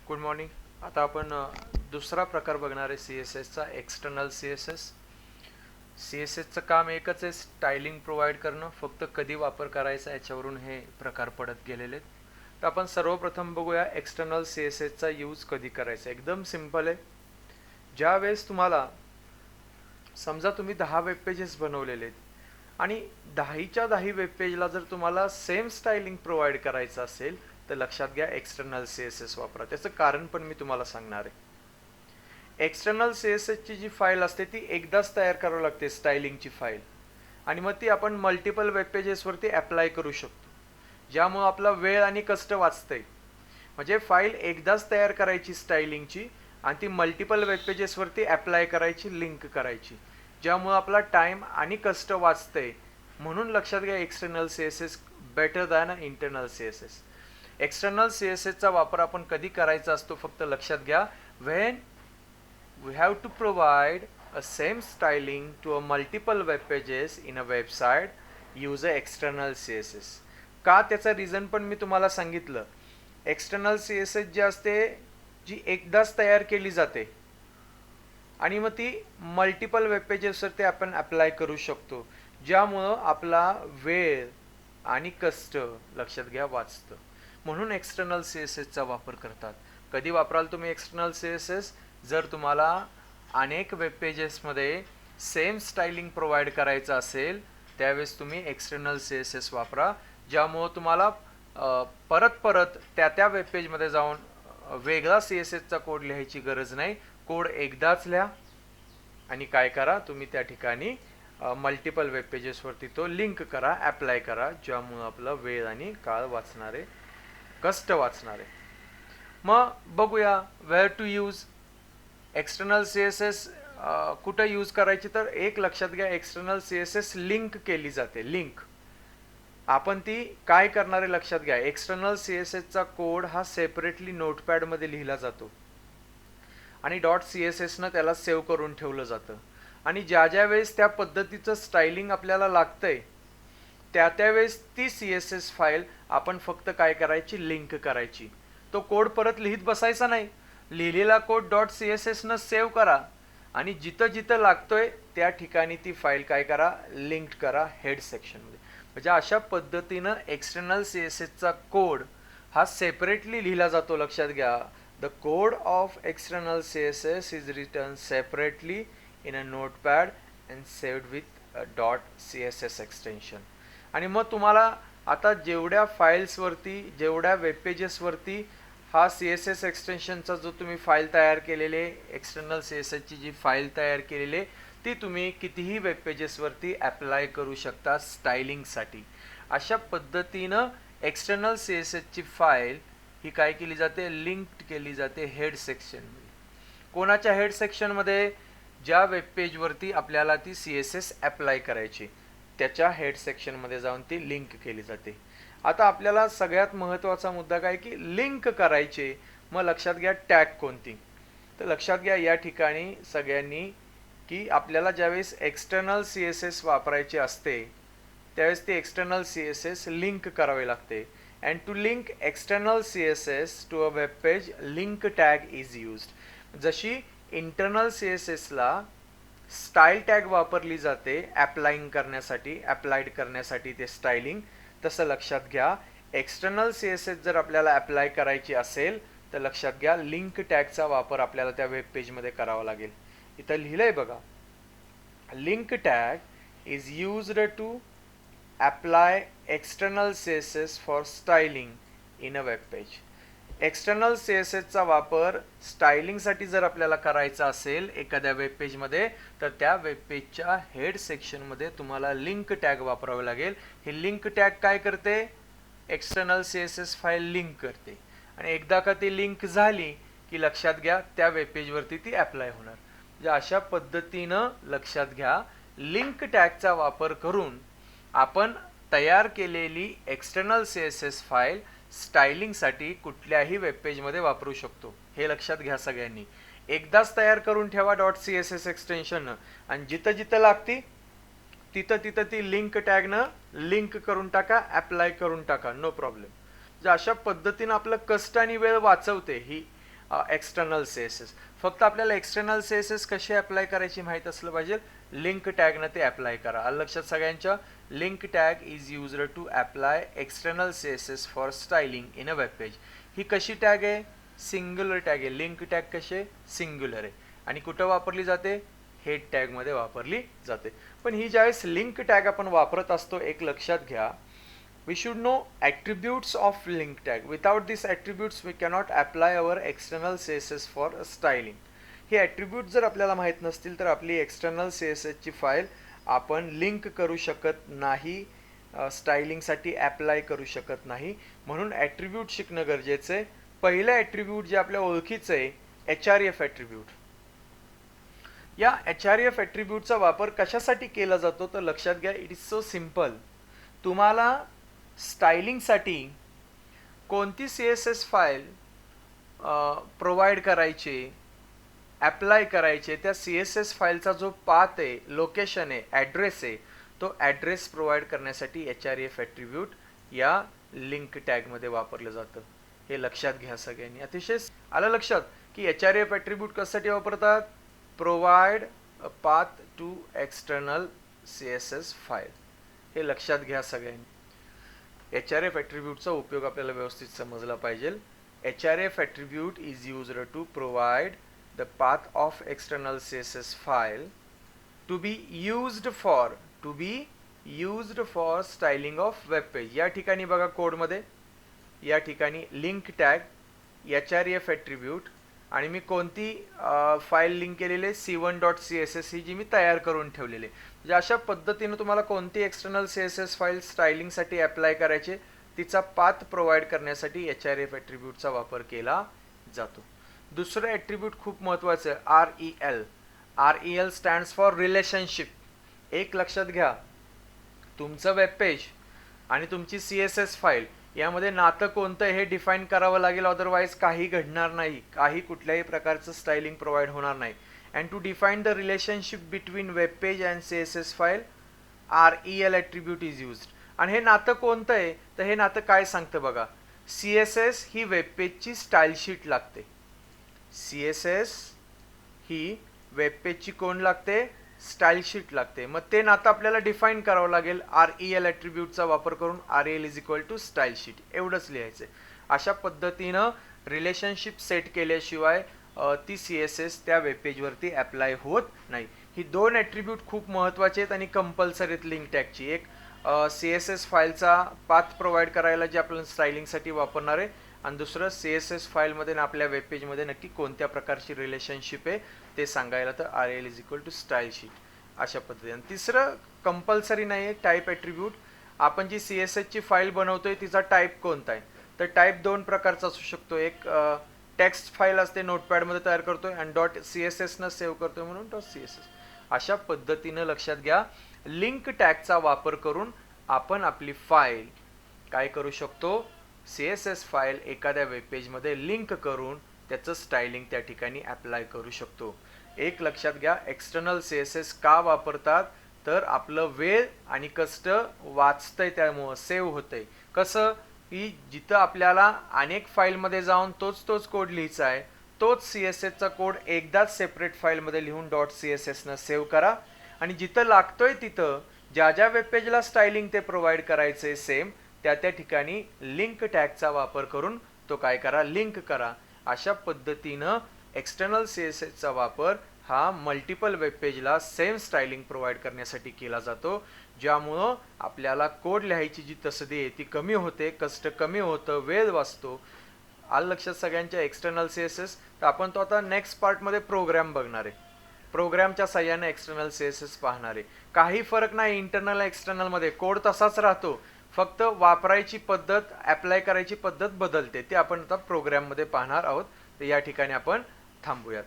Good morning. आता आपण दुसरा प्रकार बघणार आहे सी एस एसचा, external C S S. C S एसचं काम एकच आहे, स्टायलिंग प्रोव्हाइड करणं. फक्त कधी वापर करायचा याच्यावरून हे प्रकार पडत गेलेले आहेत. तर आपण सर्वप्रथम बघूया एक्सटर्नल सी एस एसचा यूज कधी करायचा. एकदम सिम्पल आहे. ज्या वेळेस तुम्हाला समजा तुम्ही 10 वेब पेजेस बनवलेले आहेत आणि 10च्या 10 वेब पेजला जर तुम्हाला सेम स्टायलिंग प्रोव्हाइड करायचं असेल तर लक्षात घ्या एक्सटर्नल सी एस एस वापरा. त्याचं कारण पण मी तुम्हाला सांगणार आहे. एक्सटर्नल सी एस एसची जी फाईल असते ती एकदाच तयार करावी लागते, स्टायलिंगची फाईल, आणि मग ती आपण मल्टिपल वेब पेजेसवरती अप्लाय करू शकतो, ज्यामुळं आपला वेळ आणि कष्ट वाचतंय. म्हणजे फाईल एकदाच तयार करायची स्टायलिंगची आणि ती मल्टिपल वेब पेजेसवरती अप्लाय करायची, लिंक करायची, ज्यामुळं आपला टाईम आणि कष्ट वाचतंय. म्हणून लक्षात घ्या external C S S better than internal C S S. External C S एसचा वापर आपण कधी करायचा असतो, फक्त लक्षात घ्या, when we have to provide a same styling to a multiple web pages in a website use a external css. का त्याचा रिझन पण मी तुम्हाला सांगितलं. एक्सटर्नल सी एस एस जी असते, जी एकदाच तयार केली जाते आणि मग ती मल्टिपल वेब पेजेसवरती आपण अप्लाय करू शकतो, ज्यामुळं आपला वेळ आणि कष्ट लक्षात घ्या वाचतं. म्हणून एक्सटर्नल सी एस एसचा वापर करतात. कधी वापराल तुम्ही एक्सटर्नल सी एस एस? जर तुम्हाला अनेक वेब पेजेसमध्ये सेम स्टायलिंग प्रोव्हाइड करायचं असेल त्यावेळेस तुम्ही एक्सटर्नल सी एस एस वापरा, ज्यामुळं तुम्हाला परत परत त्या वेब पेजमध्ये जाऊन वेगळा सी एस एसचा कोड लिहायची गरज नाही. कोड एकदाच लिहा आणि काय करा, तुम्ही त्या ठिकाणी मल्टिपल वेब पेजेसवरती तो लिंक करा, अप्लाय करा, ज्यामुळं आपला वेळ आणि काळ वाचणारे, कष्ट वाचणारे. मग बघूया where to use external C S S. कुठं यूज करायची, तर एक लक्षात घ्या, external C S S link केली जाते. लिंक आपण ती काय करणार आहे लक्षात घ्या. एक्सटर्नल सी एस एसचा कोड हा सेपरेटली नोटपॅडमध्ये लिहिला जातो आणि डॉट सी एस एसनं त्याला सेव्ह करून ठेवलं जातं. आणि ज्या वेळेस त्या पद्धतीचं स्टायलिंग आपल्याला लागतंय त्यावेळेस ती सी एस एस फाईल आपण फक्त काय करायची, लिंक करायची. तो कोड परत लिहित बसायचा नाही. लिहिलेला कोड डॉट सी एस एसनं सेव्ह करा आणि जिथं जिथं लागतोय त्या ठिकाणी ती फाईल काय करा, लिंक करा हेड सेक्शनमध्ये. म्हणजे अशा पद्धतीनं एक्सटर्नल सी एस एसचा कोड हा सेपरेटली लिहिला जातो. लक्षात घ्या, the code of external css is written separately in a notepad and saved with a .css extension. आणि मग तुम्हाला आता जेवढ्या फाईल्सवरती, जेवढ्या वेब पेजेसवरती हा सी एस एस एक्सटेन्शनचा जो तुम्ही फाईल तयार केलेले, एक्सटर्नल सी एस एसची जी फाईल तयार केलेली ती तुम्ही कितीही वेब पेजेसवरती अप्लाय करू शकता स्टायलिंगसाठी. अशा पद्धतीनं एक्सटर्नल सी एस एसची फाईल ही काय केली जाते, लिंक्ड केली जाते हेड सेक्शनमध्ये. कोणाच्या हेड सेक्शनमध्ये? ज्या वेब पेजवरती आपल्याला ती सी एस एस अप्लाय करायची त्याच्या हेड सेक्शनमध्ये जाऊन ती लिंक केली जाते. आता आपल्याला सगळ्यात महत्त्वाचा मुद्दा काय की लिंक करायचे. मग लक्षात घ्या टॅग कोणती. तर लक्षात घ्या या ठिकाणी सगळ्यांनी की आपल्याला ज्यावेळेस एक्सटर्नल सी एस एस वापरायचे असते त्यावेळेस ती external C S S link करावे लागते. And to link external CSS to a web page, link tag is used. जशी इंटरनल सी एस एसला स्टाईल टॅग वापरली जाते अप्लाइंग करण्यासाठी, अप्लाइड करण्यासाठी ते स्टायलिंग, तसं लक्षात घ्या एक्सटर्नल सी एस एस जर आपल्याला अप्लाय करायची असेल तर लक्षात घ्या लिंक टॅगचा वापर आपल्याला त्या वेब पेजमध्ये करावा लागेल. इथं लिहिलंय बघा, link tag is used to apply external CSS for styling in a web page. External C S एसचा वापर स्टायलिंगसाठी जर आपल्याला करायचा असेल एखाद्या वेब पेजमध्ये तर त्या वेब पेजच्या हेड सेक्शनमध्ये तुम्हाला लिंक टॅग वापरावे लागेल. हे लिंक टॅग काय करते, external C S S file link करते आणि एकदा का ती लिंक झाली की लक्षात घ्या त्या वेब पेजवरती ती अप्लाय होणार. म्हणजे अशा पद्धतीनं लक्षात घ्या लिंक टॅगचा वापर करून आपण तयार केलेली external C S S file स्टायलिंगसाठी कुठल्याही वेब पेजमध्ये वापरू शकतो. हे लक्षात घ्या सगळ्यांनी. एकदाच तयार करून ठेवा dot C S S extension आणि जिथं जिथं लागती तिथं तिथं ती लिंक टॅगनं लिंक करून टाका, अप्लाय करून टाका, नो प्रॉब्लेम. जे अशा पद्धतीनं आपलं कष्ट आणि वेळ वाचवते ही एक्सटर्नल CSS. फक्त आपल्याला एक्सटर्नल CSS कशी अप्लाय करायची माहीत असलं पाहिजे. लिंक टॅगनं ते अप्लाय करा. आलं लक्षात सगळ्यांच्या. Link tag is used to apply external CSS for styling in a web page. ही कशी टॅग आहे? सिंग्युलर टॅग आहे. लिंक टॅग कशी सिंग्युलर आहे आणि कुठं वापरली जाते? हेड टॅगमध्ये वापरली जाते. पण ही ज्यावेळेस लिंक टॅग आपण वापरत असतो, एक लक्षात घ्या, we should know attributes of link tag. Without these attributes we cannot apply our external CSS for styling. हे attributes जर आपल्याला माहित नसतील तर आपली external CSS ची फाईल आपण लिंक करू शकत नाही, स्टायलिंगसाठी अप्लाय करू शकत नाही. म्हणून ॲट्रिब्यूट शिकणं गरजेचं आहे. पहिलं ॲट्रिब्यूट जे आपल्या ओळखीचं आहे, HRF ॲट्रिब्यूट. या HRF ॲट्रिब्यूटचा वापर कशासाठी केला जातो तर लक्षात घ्या, इट इज सो सिम्पल. तुम्हाला स्टायलिंगसाठी कोणती CSS फाईल प्रोव्हाइड करायची, अप्लाय करायचे, त्या CSS फाईलचा जो पाथ आहे, लोकेशन आहे, ॲड्रेस आहे, तो ॲड्रेस प्रोव्हाइड करण्यासाठी HRF ॲट्रिब्यूट या लिंक टॅगमध्ये वापरलं जातं. हे लक्षात घ्या सगळ्यांनी. अतिशय आलं लक्षात की HRF ॲट्रिब्यूट कशासाठी वापरतात? Provide a path to external CSS file. हे लक्षात घ्या सगळ्यांनी. HRF ॲट्रिब्यूटचा उपयोग आपल्याला व्यवस्थित समजला पाहिजे. HRF attribute is used to provide the path of external CSS file to be used for styling of web page. या ठिकाणी बघा कोडमध्ये, या ठिकाणी लिंक टॅग, HRF ॲट्रिब्यूट आणि मी कोणती फाईल लिंक केलेली, c1.css ही जी मी तयार करून ठेवलेली. म्हणजे अशा पद्धतीने तुम्हाला कोणती एक्सटर्नल CSS फाईल स्टायलिंगसाठी अप्लाय करायचे, तिचा पाथ प्रोव्हाइड करण्यासाठी HRF ॲट्रिब्यूटचा वापर केला जातो. दुसरं ॲट्रिब्यूट खूप महत्त्वाचं आहे, REL. REL stands for relationship. एक लक्षात घ्या, तुमचं वेब पेज आणि तुमची CSS फाईल यामध्ये नातं कोणतं हे डिफाईन करावं लागेल, अदरवाईज काही घडणार नाही, काही कुठल्याही प्रकारचं स्टायलिंग प्रोव्हाइड होणार नाही. And to define the relationship between web page and CSS file, REL attribute is used. आणि हे नातं कोणतं आहे तर हे नातं काय सांगतं बघा, CSS ही वेब पेजची स्टाईल शीट लागते. CSS ही वेब पेजची कोण लागते? स्टाईल शीट लागते. मग ते नातं आपल्याला डिफाईन करावं लागेल REL ॲट्रिब्यूटचा वापर करून. REL is equal to style sheet, एवढंच लिहायचं. अशा पद्धतीनं रिलेशनशिप सेट केल्याशिवाय ती CSS त्या वेब पेजवरती अप्लाय होत नाही. ही दोन ॲट्रिब्यूट खूप महत्त्वाचे आहेत आणि कंपल्सरी आहेत लिंक टॅगची. एक CSS फाईलचा पाथ प्रोव्हाइड करायला जे आपण स्टायलिंगसाठी वापरणार आहे, आणि दुसरं CSS फाईलमध्ये आणि आपल्या वेब पेजमध्ये नक्की कोणत्या प्रकारची रिलेशनशिप आहे ते सांगायला, तर REL is equal to style sheet अशा पद्धतीने. तिसरं कंपल्सरी नाही आहे टाईप ॲट्रिब्यूट. आपण जी CSS ची फाईल बनवतोय तिचा टाईप कोणता आहे तर टाईप दोन प्रकारचा असू शकतो. एक टेक्स्ट फाईल असते, नोटपॅडमध्ये तयार करतोय आणि .css न सेव्ह करतोय म्हणून .css. अशा पद्धतीनं लक्षात घ्या, लिंक टॅगचा वापर करून आपण आपली फाईल काय करू शकतो, CSS फाईल एखाद्या वेब पेजमध्ये लिंक करून त्याचं स्टायलिंग त्या ठिकाणी अप्लाय करू शकतो. एक लक्षात घ्या, एक्सटर्नल CSS का वापरतात तर आपलं वेळ आणि कष्ट वाचतंय, त्यामुळं सेव्ह होतंय. कसं की जिथं आपल्याला अनेक फाईलमध्ये जाऊन तोच कोड लिहायचा आहे, तोच CSS चा कोड एकदाच सेपरेट फाईलमध्ये लिहून .css न सेव्ह करा आणि जिथं लागतोय तिथं ज्या वेब पेजला स्टायलिंग ते प्रोव्हाइड करायचंय सेम त्या ठिकाणी लिंक टॅगचा वापर करून तो काय करा, लिंक करा. अशा पद्धतीनं एक्सटर्नल CSS चा वापर हा मल्टिपल वेब पेजला सेम स्टायलिंग प्रोव्हाइड करण्यासाठी केला जातो, ज्यामुळं आपल्याला कोड लिहायची जी तसदी आहे ती कमी होते, कष्ट कमी होतं, वेळ वाचतो. आलं लक्षात सगळ्यांच्या एक्सटर्नल CSS. तर आपण तो आता नेक्स्ट पार्टमध्ये प्रोग्राम बघणार आहे. प्रोग्रामच्या साह्याने एक्सटर्नल CSS पाहणार आहे. काही फरक नाही इंटरनल एक्सटर्नलमध्ये, कोड तसाच राहतो, फक्त वापरायची पद्धत, अप्लाय करायची पद्धत बदलते. ते आपण आता प्रोग्राममध्ये पाहणार आहोत. तर या ठिकाणी आपण थांबूयात.